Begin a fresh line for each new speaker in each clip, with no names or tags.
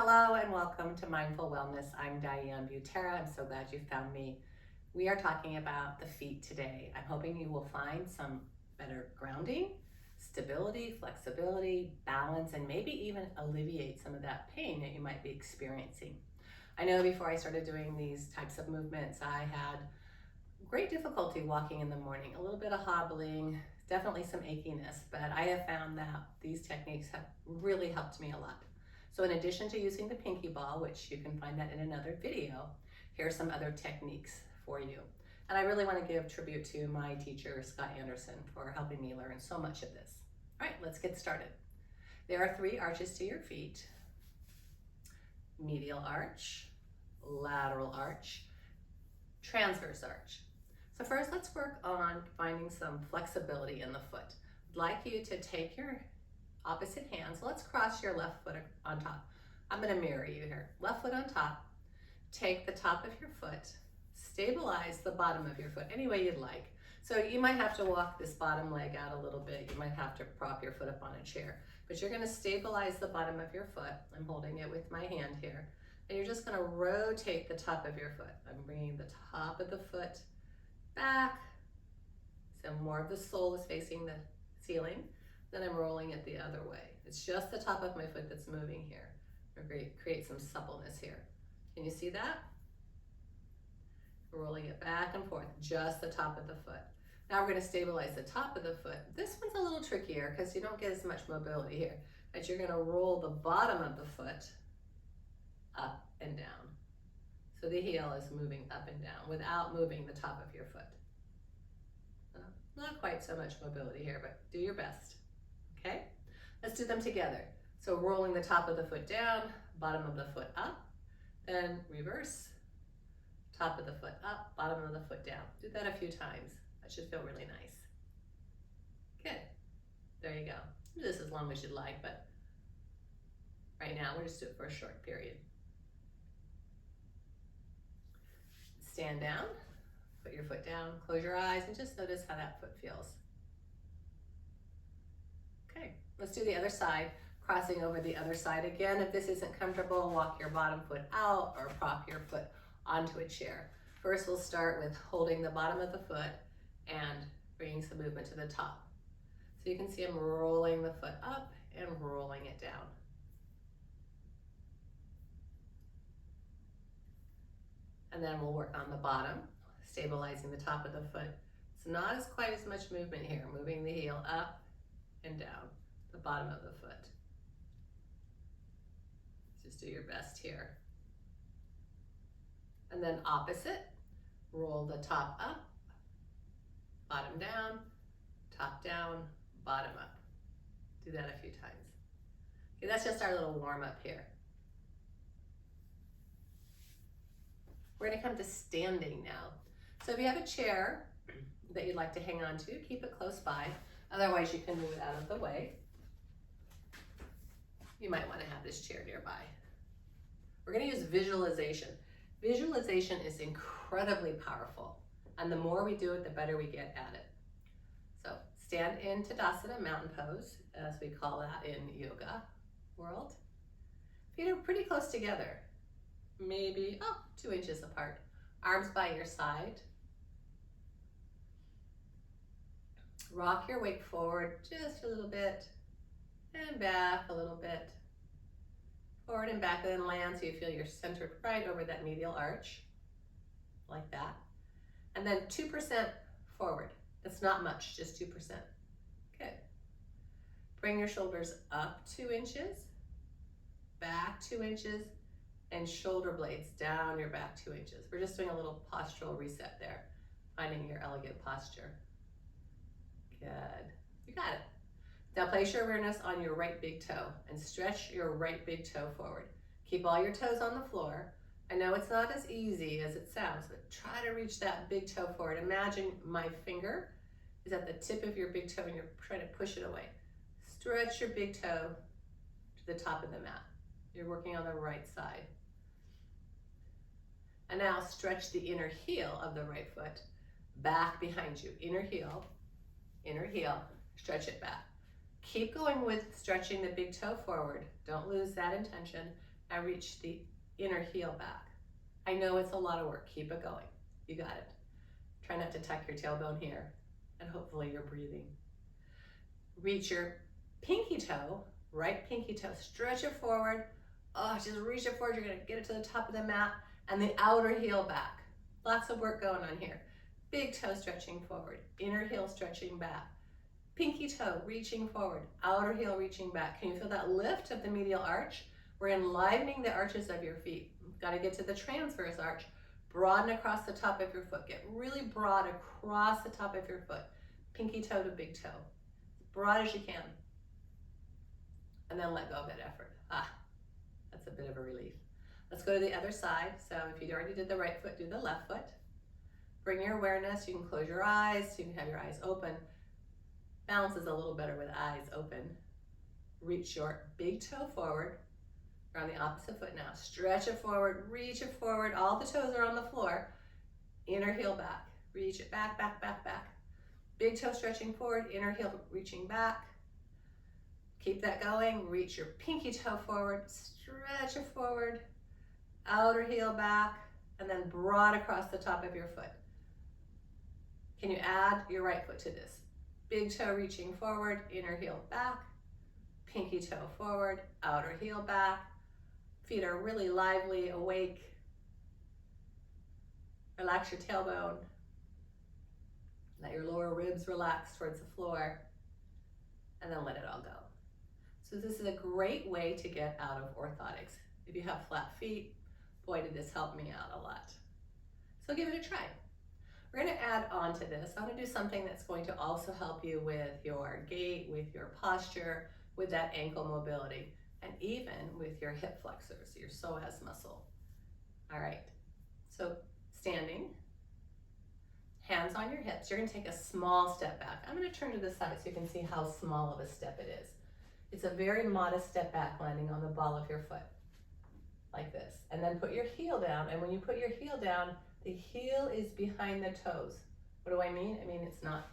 Hello and welcome to Mindful Wellness. I'm Diane Butera. I'm so glad you found me. We are talking about the feet today. I'm hoping you will find some better grounding, stability, flexibility, balance, and maybe even alleviate some of that pain that you might be experiencing. I know before I started doing these types of movements, I had great difficulty walking in the morning, a little bit of hobbling, definitely some achiness, but I have found that these techniques have really helped me a lot. So in addition to using the pinky ball, which you can find that in another video, here are some other techniques for you. And I really want to give tribute to my teacher, Scott Anderson, for helping me learn so much of this. All right, let's get started. There are 3 arches to your feet: medial arch, lateral arch, transverse arch. So first, let's work on finding some flexibility in the foot. I'd like you to take your opposite hands. Let's cross your left foot on top. I'm going to mirror you here. Left foot on top. Take the top of your foot. Stabilize the bottom of your foot any way you'd like. So you might have to walk this bottom leg out a little bit. You might have to prop your foot up on a chair. But you're going to stabilize the bottom of your foot. I'm holding it with my hand here. And you're just going to rotate the top of your foot. I'm bringing the top of the foot back. So more of the sole is facing the ceiling. Then I'm rolling it the other way. It's just the top of my foot that's moving here. Create some suppleness here. Can you see that? Rolling it back and forth, just the top of the foot. Now we're going to stabilize the top of the foot. This one's a little trickier because you don't get as much mobility here. But you're going to roll the bottom of the foot up and down. So the heel is moving up and down without moving the top of your foot. Not quite so much mobility here, but do your best. Okay, let's do them together. So rolling the top of the foot down, bottom of the foot up, then reverse, top of the foot up, bottom of the foot down. Do that a few times. That should feel really nice. Good. There you go. Do this as long as you'd like, but right now we're just doing it for a short period. Stand down, put your foot down, close your eyes, and just notice how that foot feels. Okay, let's do the other side, crossing over the other side again. If this isn't comfortable, walk your bottom foot out or prop your foot onto a chair. First, we'll start with holding the bottom of the foot and bringing some movement to the top. So you can see I'm rolling the foot up and rolling it down. And then we'll work on the bottom, stabilizing the top of the foot. It's not as quite as much movement here, moving the heel up and down the bottom of the foot. Just do your best here. And then opposite, roll the top up, bottom down, top down, bottom up. Do that a few times. Okay, that's just our little warm up here. We're going to come to standing now. So if you have a chair that you'd like to hang on to, keep it close by. Otherwise, you can move it out of the way. You might want to have this chair nearby. We're going to use visualization. Visualization is incredibly powerful, and the more we do it, the better we get at it. So stand in Tadasana, mountain pose, as we call that in yoga world. Feet are pretty close together, maybe 2 inches apart. Arms by your side. Rock your weight forward just a little bit and back a little bit. Forward and back, and then land so you feel you're centered right over that medial arch, like that. And then 2% forward. That's not much, just 2%. Good. Bring your shoulders up 2 inches, back 2 inches, and shoulder blades down your back 2 inches. We're just doing a little postural reset there, finding your elegant posture. Good. You got it. Now place your awareness on your right big toe and stretch your right big toe forward. Keep all your toes on the floor. I know it's not as easy as it sounds, but try to reach that big toe forward. Imagine my finger is at the tip of your big toe and you're trying to push it away. Stretch your big toe to the top of the mat. You're working on the right side. And now stretch the inner heel of the right foot back behind you. Inner heel, stretch it back. Keep going with stretching the big toe forward. Don't lose that intention. and reach the inner heel back. I know it's a lot of work. Keep it going. You got it. Try not to tuck your tailbone here, and hopefully you're breathing. Reach your pinky toe, right pinky toe, stretch it forward. Oh, just reach it forward. You're gonna get it to the top of the mat, and the outer heel back. Lots of work going on here. Big toe stretching forward, inner heel stretching back. Pinky toe reaching forward, outer heel reaching back. Can you feel that lift of the medial arch? We're enlivening the arches of your feet. You've got to get to the transverse arch. Broaden across the top of your foot. Get really broad across the top of your foot. Pinky toe to big toe. As broad as you can. And then let go of that effort. That's a bit of a relief. Let's go to the other side. So if you already did the right foot, do the left foot. Bring your awareness. You can close your eyes. You can have your eyes open. Balance is a little better with eyes open. Reach your big toe forward. You're on the opposite foot now. Stretch it forward, reach it forward. All the toes are on the floor. Inner heel back. Reach it back, back, back, back. Big toe stretching forward, inner heel reaching back. Keep that going. Reach your pinky toe forward, stretch it forward, outer heel back, and then broad across the top of your foot. Can you add your right foot to this? Big toe reaching forward, inner heel back, pinky toe forward, outer heel back. Feet are really lively, awake. Relax your tailbone. Let your lower ribs relax towards the floor, and then let it all go. So this is a great way to get out of orthotics. If you have flat feet, boy, did this help me out a lot. So give it a try. We're going to add on to this. I'm going to do something that's going to also help you with your gait, with your posture, with that ankle mobility, and even with your hip flexors, your psoas muscle. All right, so standing, hands on your hips. You're going to take a small step back. I'm going to turn to the side so you can see how small of a step it is. It's a very modest step back, landing on the ball of your foot, like this. And then put your heel down, and when you put your heel down, the heel is behind the toes. What do I mean? I mean it's not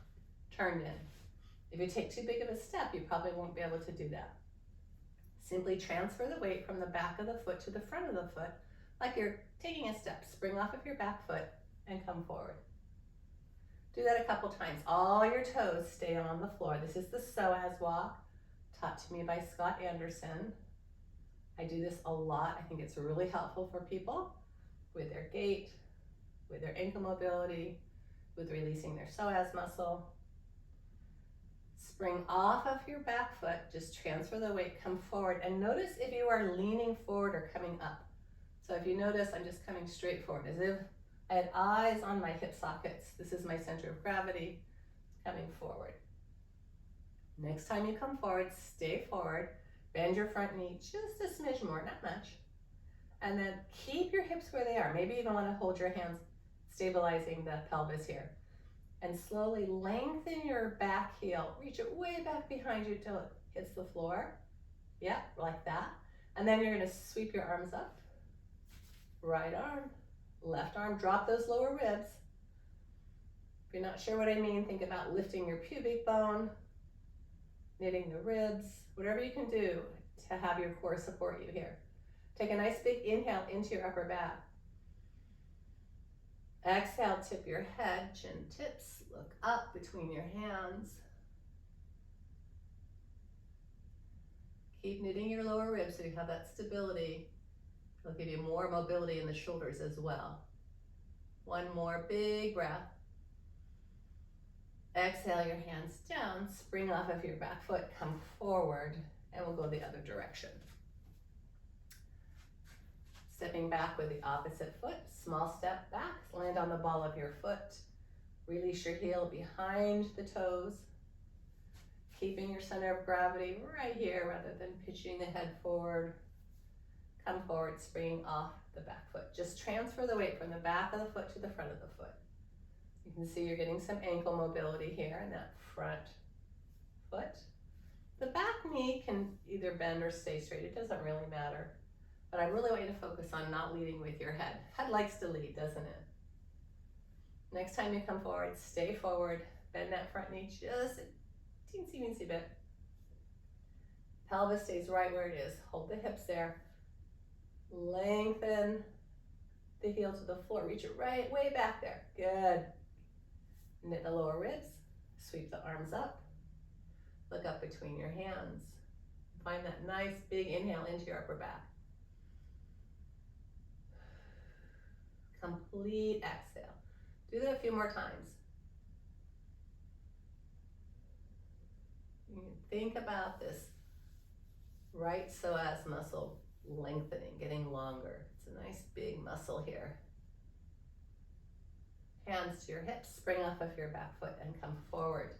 turned in. If you take too big of a step, you probably won't be able to do that. Simply transfer the weight from the back of the foot to the front of the foot, like you're taking a step. Spring off of your back foot and come forward. Do that a couple times. All your toes stay on the floor. This is the psoas walk, taught to me by Scott Anderson. I do this a lot. I think it's really helpful for people with their gait, with their ankle mobility, with releasing their psoas muscle. Spring off of your back foot, just transfer the weight, come forward, and notice if you are leaning forward or coming up. So if you notice, I'm just coming straight forward, as if I had eyes on my hip sockets. This is my center of gravity, coming forward. Next time you come forward, stay forward, bend your front knee just a smidge more, not much, and then keep your hips where they are. Maybe you even want to hold your hands, stabilizing the pelvis here. And slowly lengthen your back heel. Reach it way back behind you till it hits the floor. Yeah, like that. And then you're going to sweep your arms up. Right arm, left arm. Drop those lower ribs. If you're not sure what I mean, think about lifting your pubic bone, knitting the ribs, whatever you can do to have your core support you here. Take a nice big inhale into your upper back. Exhale, tip your head, chin tips, look up between your hands. Keep knitting your lower ribs so you have that stability. It'll give you more mobility in the shoulders as well. One more big breath. Exhale your hands down, spring off of your back foot, come forward, and we'll go the other direction. Stepping back with the opposite foot, small step back, land on the ball of your foot. Release your heel behind the toes, keeping your center of gravity right here rather than pitching the head forward. Come forward, springing off the back foot. Just transfer the weight from the back of the foot to the front of the foot. You can see you're getting some ankle mobility here in that front foot. The back knee can either bend or stay straight. It doesn't really matter. But I really want you to focus on not leading with your head. Head likes to lead, doesn't it? Next time you come forward, stay forward, bend that front knee just a teensy bit. Pelvis stays right where it is. Hold the hips there. Lengthen the heel to the floor. Reach it right way back there. Good. Knit the lower ribs. Sweep the arms up. Look up between your hands. Find that nice big inhale into your upper back. Complete exhale. Do that a few more times. Think about this right psoas muscle lengthening, getting longer. It's a nice big muscle here. Hands to your hips, spring off of your back foot and come forward.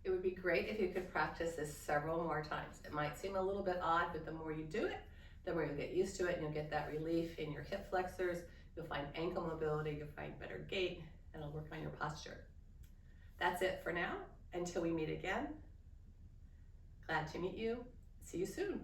It would be great if you could practice this several more times. It might seem a little bit odd, but the more you do it, the more you'll get used to it, and you'll get that relief in your hip flexors. You'll find ankle mobility, you'll find better gait, and it'll work on your posture. That's it for now. Until we meet again, glad to meet you. See you soon.